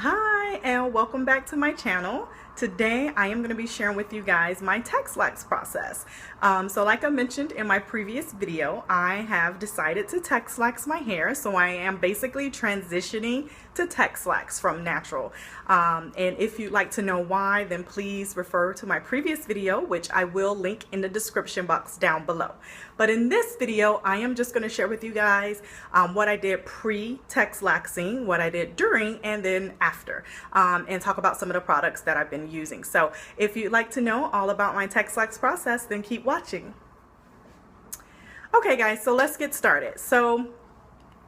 Hi and welcome back to my channel. Today I am going to be sharing with you guys my Texlax process. So like I mentioned in my previous video, I have decided to Texlax my hair. So I am basically transitioning to Texlax from natural. And if you'd like to know why, then please refer to my previous video, which I will link in the description box down below. But in this video, I am just going to share with you guys what I did pre-Texlaxing, what I did during, and then after, and talk about some of the products that I've been using. So if you'd like to know all about my Texlax process, then keep watching. Okay guys, so let's get started. So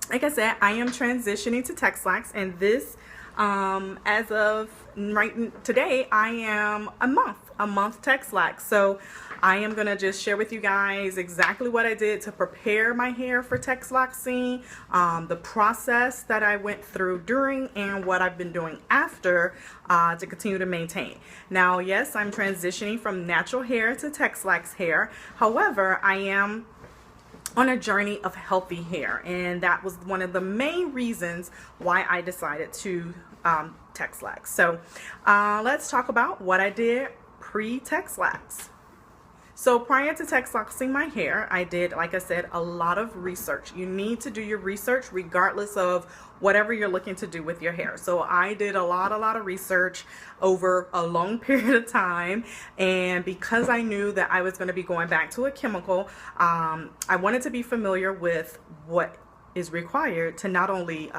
like I said, I am transitioning to Texlax, and this as of right today, I am a month Texlax. So I am gonna just share with you guys exactly what I did to prepare my hair for Texlaxing, the process that I went through during, and what I've been doing after to continue to maintain. Now, yes, I'm transitioning from natural hair to Texlax hair. However, I am on a journey of healthy hair, and that was one of the main reasons why I decided to Texlax. So let's talk about what I did pre-Texlax. So prior to Texlaxing my hair, I did, like I said, a lot of research. You need to do your research regardless of whatever you're looking to do with your hair. So I did a lot of research over a long period of time, and because I knew that I was going to be going back to a chemical, I wanted to be familiar with what is required to not only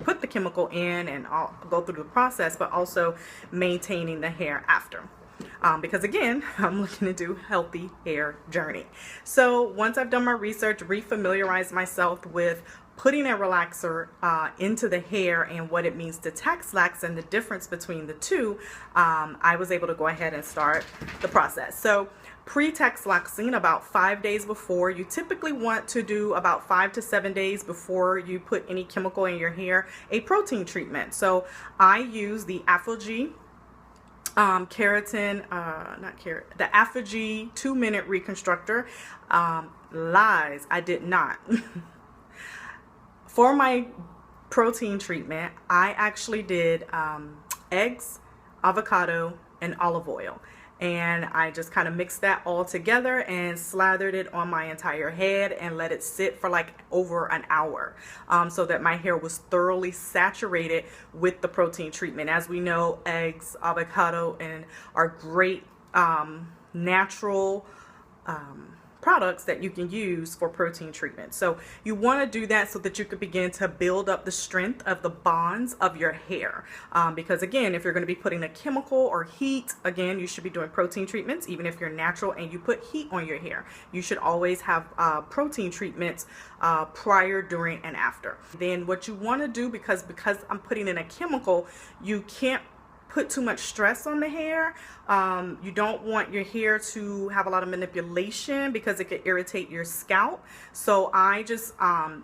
put the chemical in and go through the process, but also maintaining the hair after. Because again, I'm looking to do healthy hair journey. So once I've done my research, refamiliarize myself with putting a relaxer into the hair and what it means to Texlax and the difference between the two, I was able to go ahead and start the process. So pre-Texlaxing, about 5 days before, you typically want to do about 5 to 7 days before you put any chemical in your hair, a protein treatment. So I use the Aflogy keratin, the Aflogy 2-minute reconstructor. Lies, I did not. For my protein treatment, I actually did eggs, avocado, and olive oil. And I just kind of mixed that all together and slathered it on my entire head and let it sit for like over an hour, so that my hair was thoroughly saturated with the protein treatment. As we know, eggs, avocado, and are great natural products that you can use for protein treatment. So you want to do that so that you could begin to build up the strength of the bonds of your hair, because again, if you're going to be putting a chemical or heat, again, you should be doing protein treatments. Even if you're natural and you put heat on your hair, you should always have protein treatments prior, during, and after. Then what you want to do, because I'm putting in a chemical, you can't put too much stress on the hair. You don't want your hair to have a lot of manipulation because it could irritate your scalp. So I just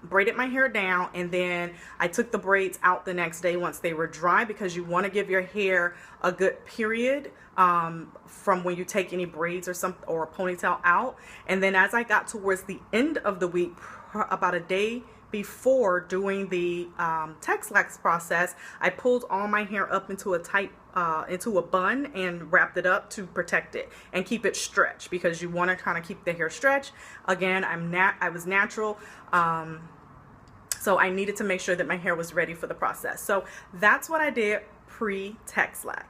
braided my hair down, and then I took the braids out the next day once they were dry, because you want to give your hair a good period from when you take any braids or a ponytail out. And then as I got towards the end of the week, about a day before doing the Texlax process, I pulled all my hair up into a bun and wrapped it up to protect it and keep it stretched, because you want to kind of keep the hair stretched. Again, I was natural, so I needed to make sure that my hair was ready for the process. So that's what I did pre-Texlax.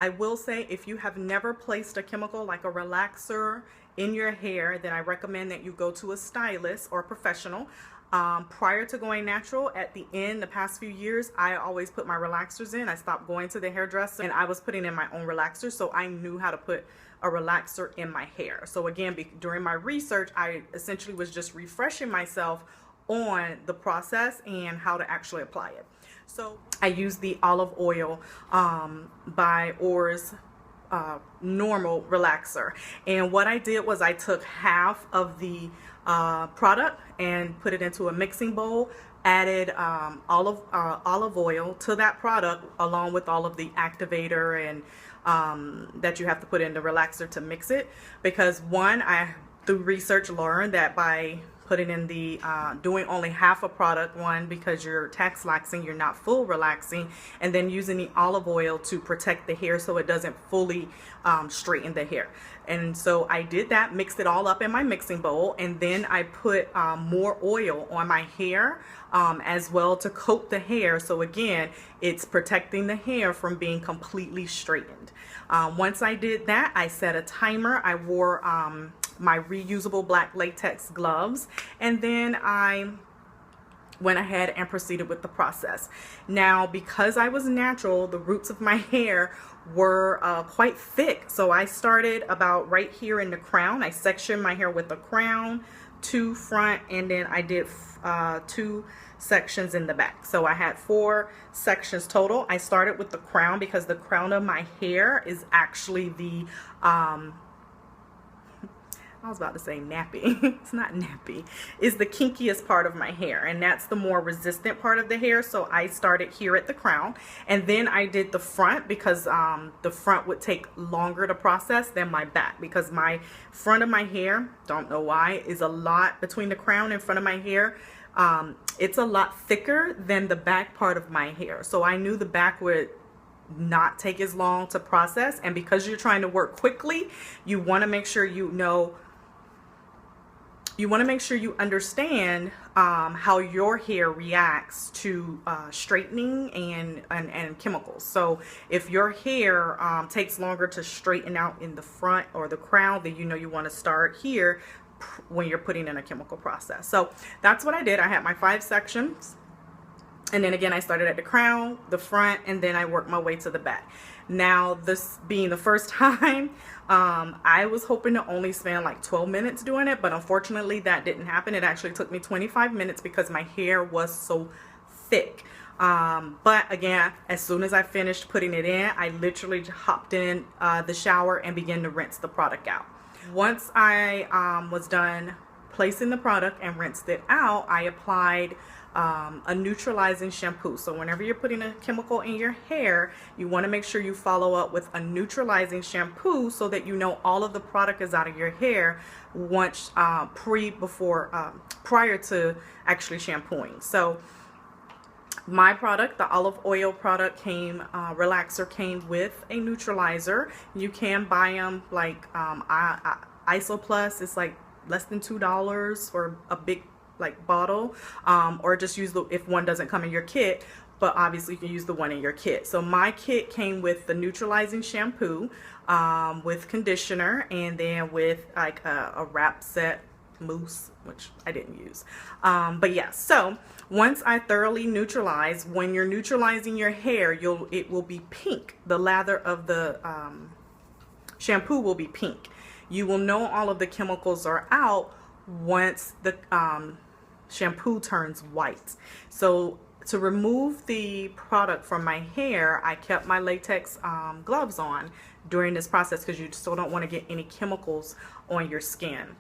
I will say, if you have never placed a chemical like a relaxer in your hair, then I recommend that you go to a stylist or a professional. Prior to going natural, at the end, the past few years, I always put my relaxers in. I stopped going to the hairdresser and I was putting in my own relaxer, so I knew how to put a relaxer in my hair. So again, during my research, I essentially was just refreshing myself on the process and how to actually apply it. So I used the olive oil by Or's normal relaxer, and what I did was I took half of the product and put it into a mixing bowl, added olive oil to that product along with all of the activator and that you have to put in the relaxer to mix it, because one, I through research learned that by putting in the doing only half a product, one because you're Texlaxing, you're not full relaxing, and then using the olive oil to protect the hair so it doesn't fully straighten the hair. And so I did that, mixed it all up in my mixing bowl, and then I put more oil on my hair as well to coat the hair. So again, it's protecting the hair from being completely straightened. Once I did that, I set a timer. I wore my reusable black latex gloves, and then I went ahead and proceeded with the process. Now, because I was natural, the roots of my hair were quite thick, so I started about right here in the crown. I sectioned my hair with the crown, 2 front, and then I did 2 sections in the back. So I had 4 sections total. I started with the crown because the crown of my hair is actually the I was about to say nappy. It's not nappy. It's the kinkiest part of my hair, and that's the more resistant part of the hair. So I started here at the crown, and then I did the front because the front would take longer to process than my back, because my front of my hair, don't know why, is a lot between the crown and front of my hair. It's a lot thicker than the back part of my hair. So I knew the back would not take as long to process, and because you're trying to work quickly, you want to make sure you understand how your hair reacts to straightening and chemicals. So if your hair takes longer to straighten out in the front or the crown, then you want to start here when you're putting in a chemical process. So that's what I did. I had my 5 sections, and then again I started at the crown, the front, and then I worked my way to the back. Now, this being the first time, I was hoping to only spend like 12 minutes doing it, but unfortunately that didn't happen. It actually took me 25 minutes because my hair was so thick. But again, as soon as I finished putting it in, I literally hopped in the shower and began to rinse the product out. Once I was done placing the product and rinsed it out, I applied a neutralizing shampoo. So whenever you're putting a chemical in your hair, you want to make sure you follow up with a neutralizing shampoo so that all of the product is out of your hair once prior to actually shampooing. So my product, the olive oil product, relaxer came with a neutralizer. You can buy them like Isoplus. It's like less than $2 for a big bottle, or just use if one doesn't come in your kit, but obviously you can use the one in your kit. So my kit came with the neutralizing shampoo, with conditioner, and then with like a wrap set mousse, which I didn't use. But yeah, so once I thoroughly neutralize, when you're neutralizing your hair, it will be pink. The lather of the shampoo will be pink. You will know all of the chemicals are out once the shampoo turns white. So to remove the product from my hair, I kept my latex gloves on during this process because you still don't want to get any chemicals on your skin.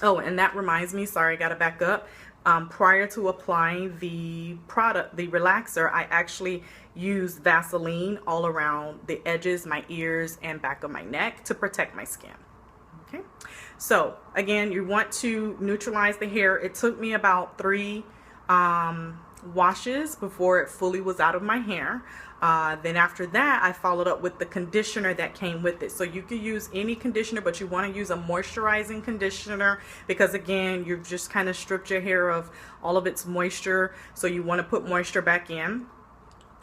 Oh, and that reminds me, sorry, I gotta back up. Prior to applying the product, the relaxer, I actually used Vaseline all around the edges, my ears, and back of my neck to protect my skin. Okay, so again, you want to neutralize the hair. It took me about 3 washes before it fully was out of my hair. Then after that, I followed up with the conditioner that came with it. So you could use any conditioner, but you want to use a moisturizing conditioner because again, you've just kind of stripped your hair of all of its moisture. So you want to put moisture back in.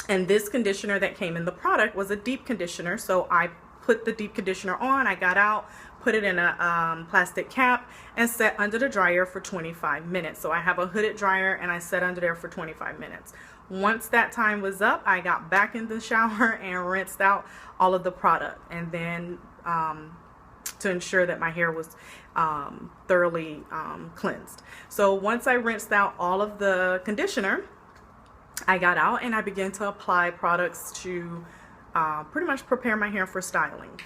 And this conditioner that came in the product was a deep conditioner. So I put the deep conditioner on, I got out, put it in a plastic cap, and set under the dryer for 25 minutes. So I have a hooded dryer and I set under there for 25 minutes. Once that time was up, I got back in the shower and rinsed out all of the product, and then to ensure that my hair was thoroughly cleansed. So once I rinsed out all of the conditioner, I got out and I began to apply products to pretty much prepare my hair for styling,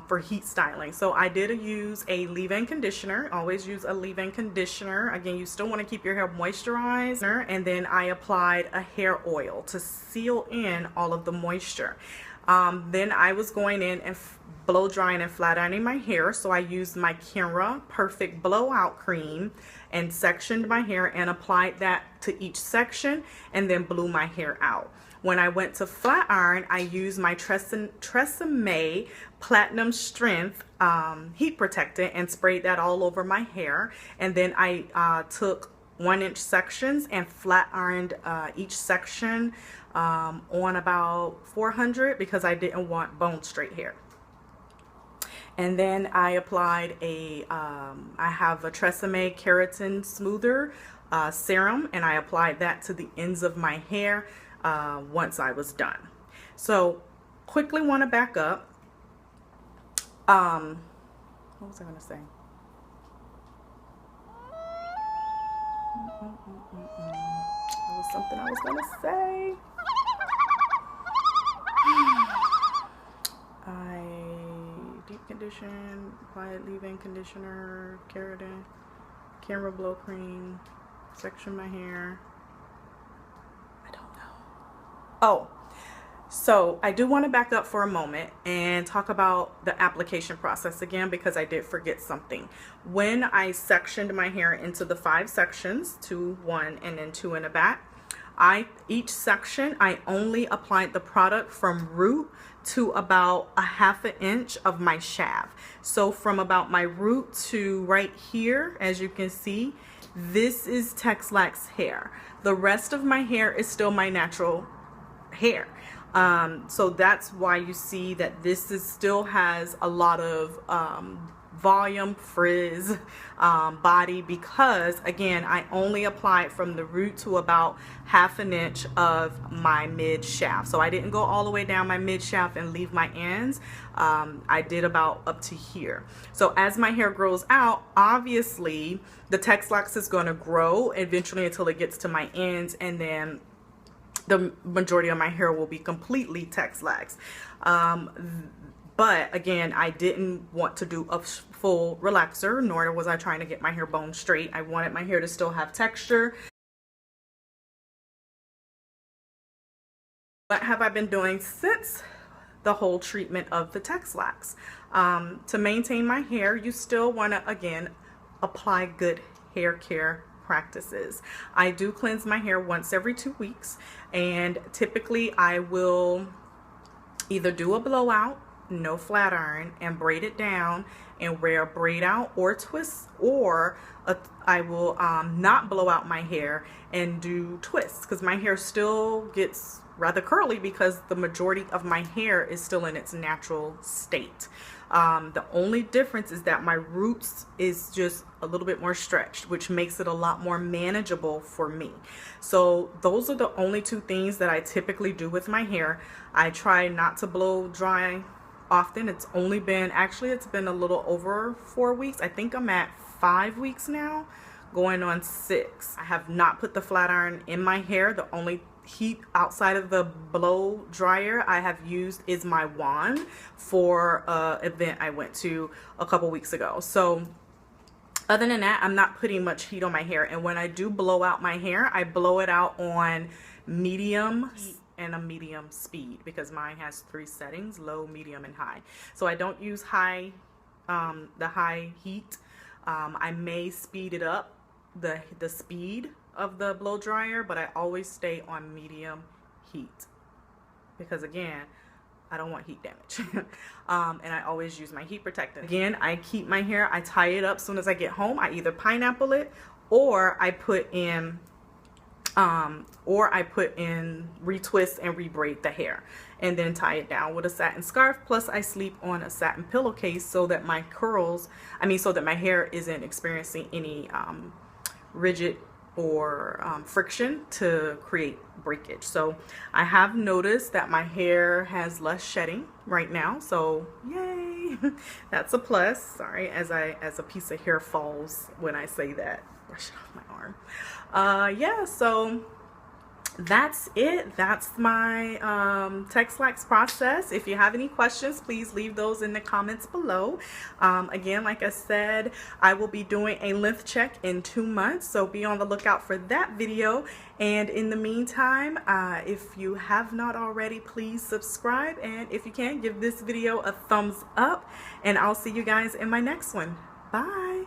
for heat styling. So I did use a leave-in conditioner. Always use a leave-in conditioner. Again, you still want to keep your hair moisturized. And then I applied a hair oil to seal in all of the moisture. Then I was going in and blow drying and flat ironing my hair, so I used my Camera Perfect Blowout Cream and sectioned my hair and applied that to each section and then blew my hair out. When I went to flat iron, I used my Tresemme Platinum Strength heat protectant and sprayed that all over my hair. And then I took 1-inch sections and flat ironed each section on about 400 because I didn't want bone straight hair. And then I applied I have a Tresemme Keratin Smoother serum, and I applied that to the ends of my hair once I was done. So quickly want to back up. What was I going to say? There was something I was going to say. I deep condition, apply leave-in conditioner, keratin, camera blow cream, section my hair. I don't know. Oh, so I do want to back up for a moment and talk about the application process again, because I did forget something. When I sectioned my hair into the 5 sections, 2, 1, and then 2 in the back, each section I only applied the product from root to about 1/2 inch of my shaft. So from about my root to right here, as you can see, this is Texlax hair. The rest of my hair is still my natural hair. So that's why you see that this still has a lot of volume, frizz, body, because again, I only applied from the root to about 1/2 inch of my mid shaft. So I didn't go all the way down my mid shaft and leave my ends. I did about up to here. So as my hair grows out, obviously the Texlax is going to grow eventually until it gets to my ends, and then the majority of my hair will be completely Texlax. But again, I didn't want to do a full relaxer, nor was I trying to get my hair bone straight. I wanted my hair to still have texture. What have I been doing since the whole treatment of the Texlax? To maintain my hair, you still want to, again, apply good hair care practices. I do cleanse my hair once every 2 weeks, and typically I will either do a blowout, no flat iron, and braid it down and wear a braid out or twist, or I will not blow out my hair and do twists, because my hair still gets rather curly because the majority of my hair is still in its natural state. The only difference is that my roots is just a little bit more stretched, which makes it a lot more manageable for me. So those are the only 2 things that I typically do with my hair. I try not to blow dry often. It's only been, actually it's been a little over 4 weeks. I think I'm at 5 weeks now, going on 6. I have not put the flat iron in my hair. The only heat outside of the blow dryer I have used is my wand for an event I went to a couple weeks ago. So other than that, I'm not putting much heat on my hair. And when I do blow out my hair, I blow it out on medium and a medium speed, because mine has 3 settings: low, medium, and high. So I don't use high, the high heat. I may speed it up, the speed of the blow dryer, but I always stay on medium heat, because again, I don't want heat damage. And I always use my heat protectant. Again, I keep my hair, I tie it up as soon as I get home. I either pineapple it, or I put in retwist and rebraid the hair, and then tie it down with a satin scarf. Plus I sleep on a satin pillowcase so that my so that my hair isn't experiencing any rigid or friction to create breakage. So I have noticed that my hair has less shedding right now, so yay. That's a plus. Sorry, as a piece of hair falls when I say that. Brush it off my arm. Yeah, so that's it. That's my Texlax process. If you have any questions, please leave those in the comments below. Again, like I said, I will be doing a length check in 2 months, so be on the lookout for that video. And in the meantime, if you have not already, please subscribe, and if you can, give this video a thumbs up, and I'll see you guys in my next one. Bye.